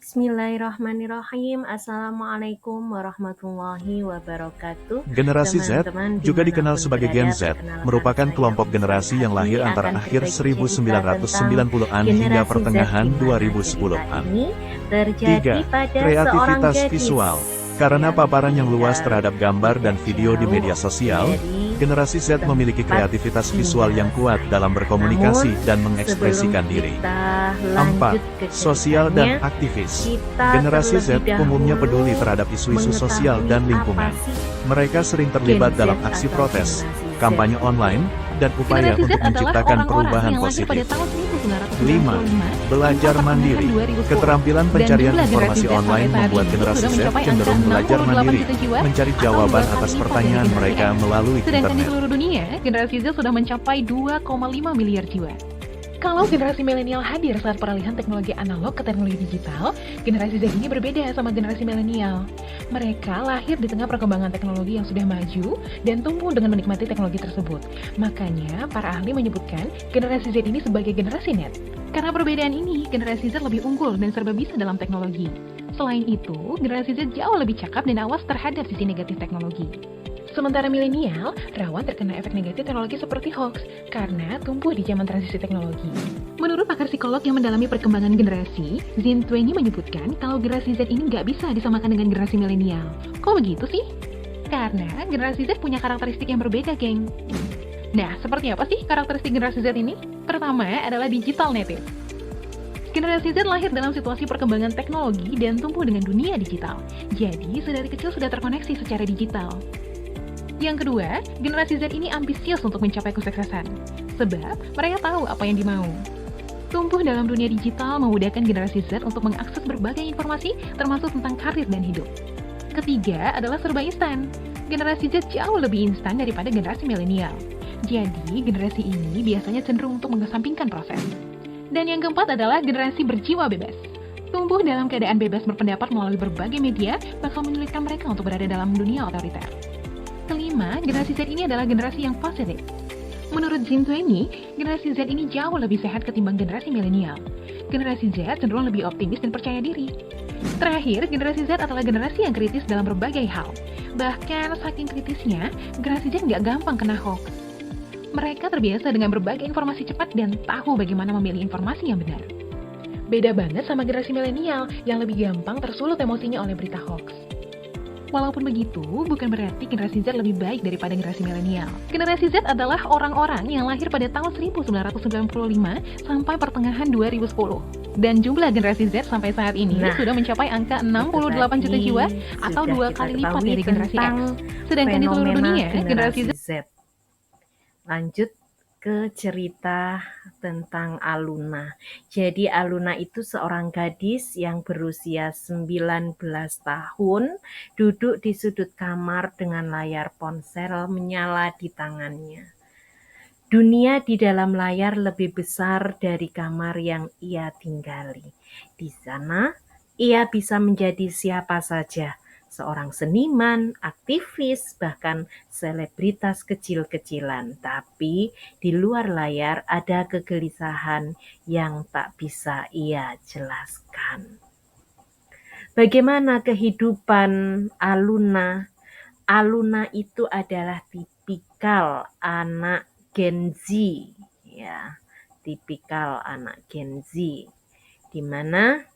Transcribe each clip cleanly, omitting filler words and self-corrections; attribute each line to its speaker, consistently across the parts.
Speaker 1: Bismillahirrahmanirrahim. Assalamualaikum warahmatullahi wabarakatuh.
Speaker 2: Generasi Z,
Speaker 1: Teman-teman
Speaker 2: juga dikenal
Speaker 1: dimanapun
Speaker 2: sebagai Gen
Speaker 1: berada,
Speaker 2: Z,
Speaker 1: perkenalkan
Speaker 2: merupakan
Speaker 1: saya
Speaker 2: kelompok
Speaker 1: Uzair
Speaker 2: generasi yang
Speaker 1: Hadi
Speaker 2: lahir antara
Speaker 1: akan
Speaker 2: akhir
Speaker 1: berbagi cerita tentang
Speaker 2: 1990-an hingga
Speaker 1: generasi Z,
Speaker 2: pertengahan
Speaker 1: di mana cerita
Speaker 2: 2010-an.
Speaker 1: ini terjadi
Speaker 2: 3.
Speaker 1: pada seorang
Speaker 2: Kreativitas
Speaker 1: gadis
Speaker 2: visual. Karena
Speaker 1: yang
Speaker 2: paparan yang luas
Speaker 1: tinggal
Speaker 2: terhadap gambar dan
Speaker 1: tidak
Speaker 2: video di
Speaker 1: jauh
Speaker 2: media sosial,
Speaker 1: dari
Speaker 2: generasi Z memiliki
Speaker 1: tempat
Speaker 2: kreativitas visual
Speaker 1: tinggal
Speaker 2: yang kuat
Speaker 1: saya.
Speaker 2: dalam
Speaker 1: Namun,
Speaker 2: berkomunikasi dan
Speaker 1: sebelum
Speaker 2: mengekspresikan diri.
Speaker 1: kita
Speaker 2: 4.
Speaker 1: lanjut ke
Speaker 2: Sosial dan
Speaker 1: ceritanya,
Speaker 2: aktivis.
Speaker 1: kita
Speaker 2: Generasi
Speaker 1: terlebih
Speaker 2: Z umumnya peduli
Speaker 1: dahulu
Speaker 2: terhadap isu-isu sosial
Speaker 1: mengetahui
Speaker 2: dan
Speaker 1: apa
Speaker 2: lingkungan.
Speaker 1: sih
Speaker 2: Mereka sering
Speaker 1: Gen
Speaker 2: terlibat
Speaker 1: Z
Speaker 2: dalam aksi
Speaker 1: atau
Speaker 2: protes,
Speaker 1: generasi Z
Speaker 2: kampanye
Speaker 1: ini.
Speaker 2: online, dan upaya
Speaker 3: Generasi Z
Speaker 2: untuk
Speaker 3: adalah
Speaker 2: menciptakan
Speaker 3: orang-orang
Speaker 2: perubahan
Speaker 3: yang lahir pada
Speaker 2: positif.
Speaker 3: tahun
Speaker 2: 5.
Speaker 3: 1995
Speaker 2: Belajar
Speaker 3: sampai
Speaker 2: mandiri.
Speaker 3: pertengahan 2010.
Speaker 2: Keterampilan
Speaker 3: Dan
Speaker 2: pencarian
Speaker 3: jumlah generasi
Speaker 2: informasi
Speaker 3: Z sampai
Speaker 2: online
Speaker 3: saat
Speaker 2: membuat
Speaker 3: ini
Speaker 2: generasi
Speaker 3: sudah
Speaker 2: Z
Speaker 3: mencapai angka
Speaker 2: cenderung belajar
Speaker 3: 68
Speaker 2: mandiri,
Speaker 3: juta jiwa
Speaker 2: mencari
Speaker 3: atau
Speaker 2: jawaban
Speaker 3: 2 kali
Speaker 2: atas
Speaker 3: lipat dari
Speaker 2: pertanyaan
Speaker 3: generasi
Speaker 2: mereka
Speaker 3: X.
Speaker 2: melalui
Speaker 3: Sedangkan di
Speaker 2: internet.
Speaker 3: seluruh dunia, generasi Z sudah mencapai 2,5 miliar jiwa. Kalau generasi milenial hadir saat peralihan teknologi analog ke teknologi digital, generasi Z ini berbeda sama generasi milenial. Mereka lahir di tengah perkembangan teknologi yang sudah maju dan tumbuh dengan menikmati teknologi tersebut. Makanya, para ahli menyebutkan generasi Z ini sebagai generasi net. Karena perbedaan ini, generasi Z lebih unggul dan serba bisa dalam teknologi. Selain itu, generasi Z jauh lebih cakap dan awas terhadap sisi negatif teknologi. Sementara milenial rawan terkena efek negatif teknologi seperti hoax karena tumbuh di zaman transisi teknologi. Menurut pakar psikolog yang mendalami perkembangan generasi, Zin Twenty menyebutkan kalau generasi Z ini nggak bisa disamakan dengan generasi milenial. Kok begitu sih? Karena generasi Z punya karakteristik yang berbeda, geng. Nah, seperti apa sih karakteristik generasi Z ini? Pertama adalah digital native. Generasi Z lahir dalam situasi perkembangan teknologi dan tumbuh dengan dunia digital. Jadi, sedari kecil sudah terkoneksi secara digital. Yang kedua, generasi Z ini ambisius untuk mencapai kesuksesan. Sebab, mereka tahu apa yang dimau. Tumbuh dalam dunia digital memudahkan generasi Z untuk mengakses berbagai informasi termasuk tentang karir dan hidup. Ketiga adalah serba instan. Generasi Z jauh lebih instan daripada generasi milenial. Jadi, generasi ini biasanya cenderung untuk mengesampingkan proses. Dan yang keempat adalah generasi berjiwa bebas. Tumbuh dalam keadaan bebas berpendapat melalui berbagai media bakal menyulitkan mereka untuk berada dalam dunia otoriter. Kelima, generasi Z ini adalah generasi yang positif. Menurut Zin Twenty, generasi Z ini jauh lebih sehat ketimbang generasi milenial. Generasi Z cenderung lebih optimis dan percaya diri. Terakhir, generasi Z adalah generasi yang kritis dalam berbagai hal. Bahkan saking kritisnya, generasi Z nggak gampang kena hoax. Mereka terbiasa dengan berbagai informasi cepat dan tahu bagaimana memilih informasi yang benar. Beda banget sama generasi milenial yang lebih gampang tersulut emosinya oleh berita hoax. Walaupun begitu, bukan berarti generasi Z lebih baik daripada generasi milenial. Generasi Z adalah orang-orang yang lahir pada tahun 1995 sampai pertengahan 2010. Dan jumlah generasi Z sampai saat ini sudah mencapai angka 68 juta jiwa atau 2 kali lipat dari generasi X. Sedangkan di seluruh dunia, generasi Z.
Speaker 1: Lanjut ke cerita tentang Aluna. Jadi Aluna itu seorang gadis yang berusia 19 tahun, duduk di sudut kamar dengan layar ponsel menyala di tangannya. Dunia di dalam layar lebih besar dari kamar yang ia tinggali. Di sana, ia bisa menjadi siapa saja, seorang seniman, aktivis, bahkan selebritas kecil-kecilan. Tapi di luar layar ada kegelisahan yang tak bisa ia jelaskan. Bagaimana kehidupan Aluna? Aluna itu adalah tipikal anak Gen Z, ya, tipikal anak Gen Z, di mana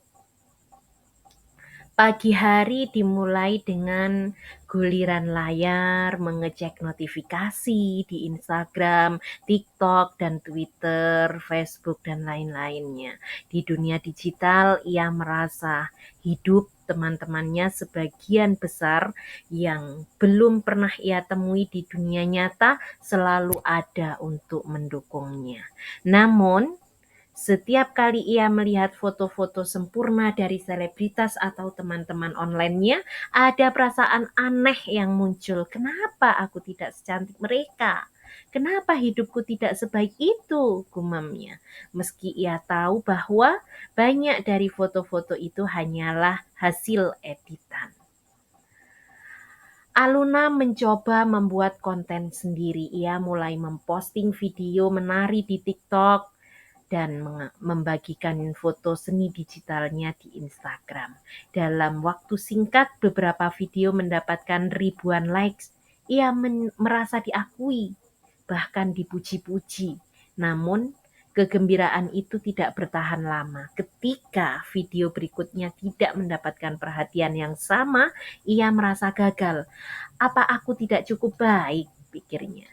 Speaker 1: pagi hari dimulai dengan guliran layar, mengecek notifikasi di Instagram, TikTok, dan Twitter, Facebook, dan lain-lainnya. Di dunia digital, ia merasa hidup teman-temannya sebagian besar yang belum pernah ia temui di dunia nyata selalu ada untuk mendukungnya. Namun, setiap kali ia melihat foto-foto sempurna dari selebritas atau teman-teman online-nya, ada perasaan aneh yang muncul. Kenapa aku tidak secantik mereka? Kenapa hidupku tidak sebaik itu? Gumamnya. Meski ia tahu bahwa banyak dari foto-foto itu hanyalah hasil editan. Aluna mencoba membuat konten sendiri. Ia mulai memposting video menari di TikTok, dan membagikan foto seni digitalnya di Instagram. Dalam waktu singkat, beberapa video mendapatkan ribuan likes. Ia merasa diakui, bahkan dipuji-puji. Namun, kegembiraan itu tidak bertahan lama. Ketika video berikutnya tidak mendapatkan perhatian yang sama, ia merasa gagal. Apa aku tidak cukup baik, pikirnya.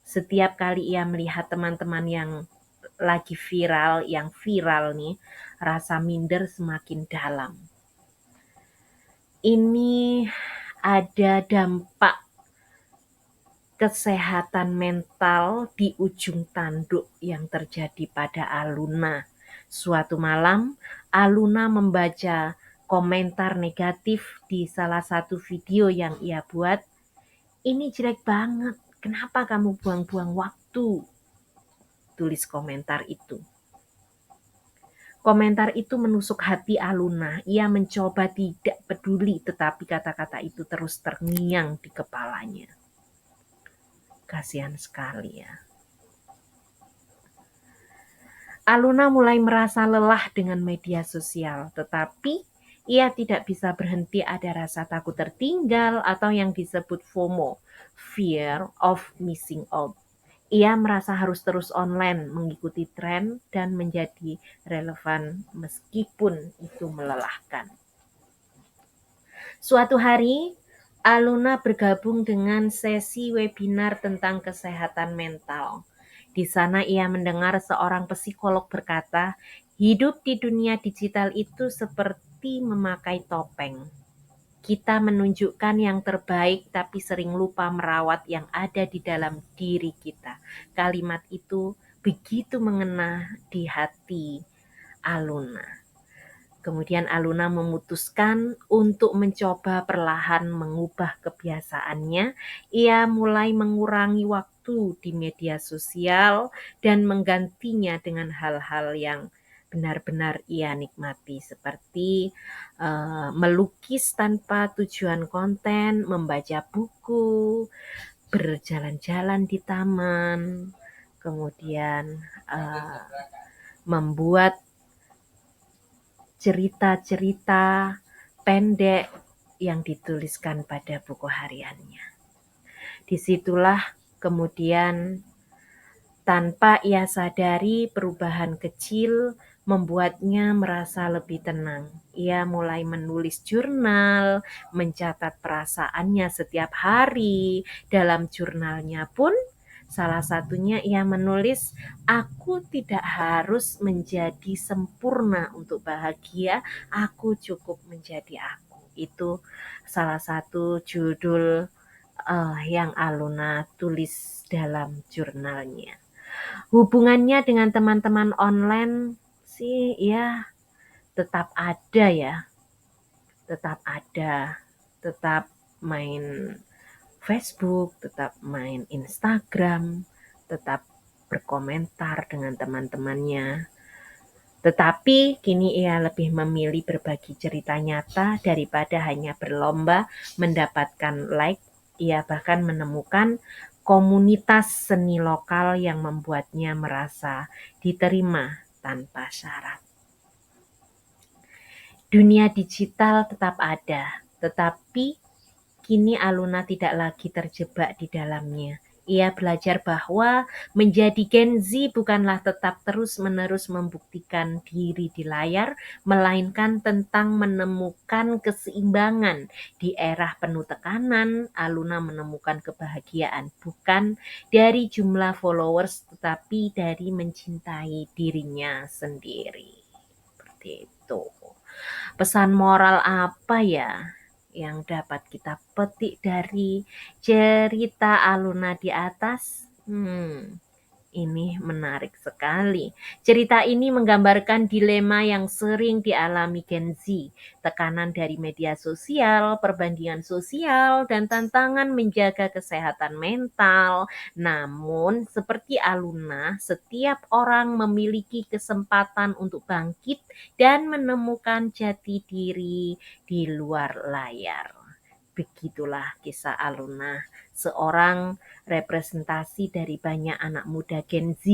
Speaker 1: Setiap kali ia melihat teman-teman yang lagi yang viral nih, rasa minder semakin dalam. Ini ada dampak kesehatan mental di ujung tanduk yang terjadi pada Aluna. Suatu malam, Aluna membaca komentar negatif di salah satu video yang ia buat. Ini jelek banget, kenapa kamu buang-buang waktu? Tulis komentar itu. Komentar itu menusuk hati Aluna. Ia mencoba tidak peduli, tetapi kata-kata itu terus terngiang di kepalanya. Kasihan sekali ya. Aluna mulai merasa lelah dengan media sosial, tetapi ia tidak bisa berhenti. Ada rasa takut tertinggal atau yang disebut FOMO, fear of missing out. Ia merasa harus terus online, mengikuti tren dan menjadi relevan meskipun itu melelahkan. Suatu hari, Aluna bergabung dengan sesi webinar tentang kesehatan mental. Di sana ia mendengar seorang psikolog berkata, hidup di dunia digital itu seperti memakai topeng. Kita menunjukkan yang terbaik tapi sering lupa merawat yang ada di dalam diri kita. Kalimat itu begitu mengena di hati Aluna. Kemudian Aluna memutuskan untuk mencoba perlahan mengubah kebiasaannya. Ia mulai mengurangi waktu di media sosial dan menggantinya dengan hal-hal yang benar-benar ia nikmati, seperti melukis tanpa tujuan konten, membaca buku, berjalan-jalan di taman, kemudian membuat cerita-cerita pendek yang dituliskan pada buku hariannya. Disitulah kemudian tanpa ia sadari perubahan kecil membuatnya merasa lebih tenang. Ia mulai menulis jurnal, mencatat perasaannya setiap hari. Dalam jurnalnya pun salah satunya ia menulis, aku tidak harus menjadi sempurna untuk bahagia, aku cukup menjadi aku. Itu salah satu judul yang Aluna tulis dalam jurnalnya. Hubungannya dengan teman-teman online sih ya tetap ada ya, tetap ada, tetap main Facebook, tetap main Instagram, tetap berkomentar dengan teman-temannya. Tetapi kini ia lebih memilih berbagi cerita nyata daripada hanya berlomba mendapatkan like. Ia bahkan menemukan komunitas seni lokal yang membuatnya merasa diterima tanpa syarat. Dunia digital tetap ada, tetapi kini Aluna tidak lagi terjebak di dalamnya. Ia belajar bahwa menjadi Gen Z bukanlah tetap terus-menerus membuktikan diri di layar, melainkan tentang menemukan keseimbangan. Di era penuh tekanan, Aluna menemukan kebahagiaan bukan dari jumlah followers, tetapi dari mencintai dirinya sendiri. Seperti itu. Pesan moral apa ya yang dapat kita petik dari cerita Aluna di atas? Ini menarik sekali. Cerita ini menggambarkan dilema yang sering dialami Gen Z, tekanan dari media sosial, perbandingan sosial, dan tantangan menjaga kesehatan mental. Namun, seperti Aluna, setiap orang memiliki kesempatan untuk bangkit dan menemukan jati diri di luar layar. Begitulah kisah Aluna, seorang representasi dari banyak anak muda Gen Z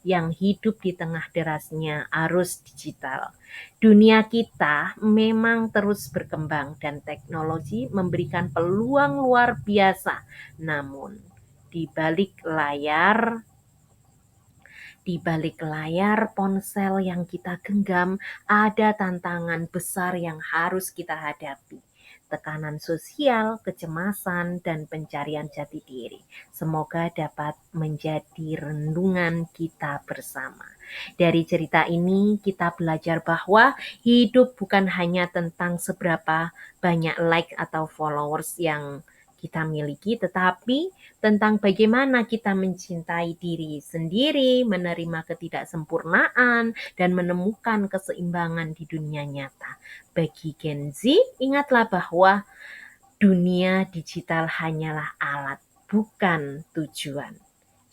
Speaker 1: yang hidup di tengah derasnya arus digital. Dunia kita memang terus berkembang dan teknologi memberikan peluang luar biasa. Namun, di balik layar ponsel yang kita genggam, ada tantangan besar yang harus kita hadapi. Tekanan sosial, kecemasan, dan pencarian jati diri. Semoga dapat menjadi renungan kita bersama. Dari cerita ini, kita belajar bahwa hidup bukan hanya tentang seberapa banyak like atau followers yang kita miliki, tetapi tentang bagaimana kita mencintai diri sendiri, menerima ketidaksempurnaan, dan menemukan keseimbangan di dunia nyata. Bagi Gen Z, ingatlah bahwa dunia digital hanyalah alat, bukan tujuan.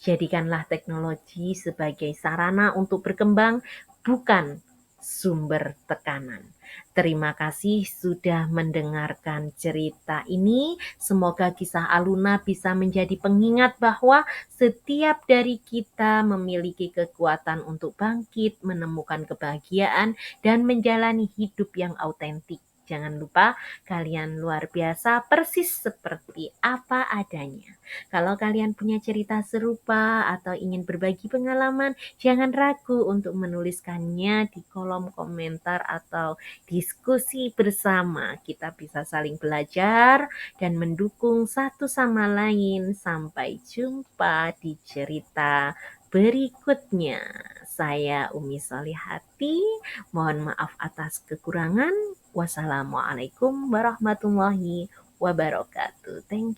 Speaker 1: Jadikanlah teknologi sebagai sarana untuk berkembang, bukan sumber tekanan. Terima kasih sudah mendengarkan cerita ini. Semoga kisah Aluna bisa menjadi pengingat bahwa setiap dari kita memiliki kekuatan untuk bangkit, menemukan kebahagiaan, dan menjalani hidup yang autentik. Jangan lupa, kalian luar biasa persis seperti apa adanya. Kalau kalian punya cerita serupa atau ingin berbagi pengalaman, jangan ragu untuk menuliskannya di kolom komentar atau diskusi bersama. Kita bisa saling belajar dan mendukung satu sama lain. Sampai jumpa di cerita berikutnya. Saya Umi Solihati, mohon maaf atas kekurangan. Wassalamualaikum warahmatullahi wabarakatuh. Thank you.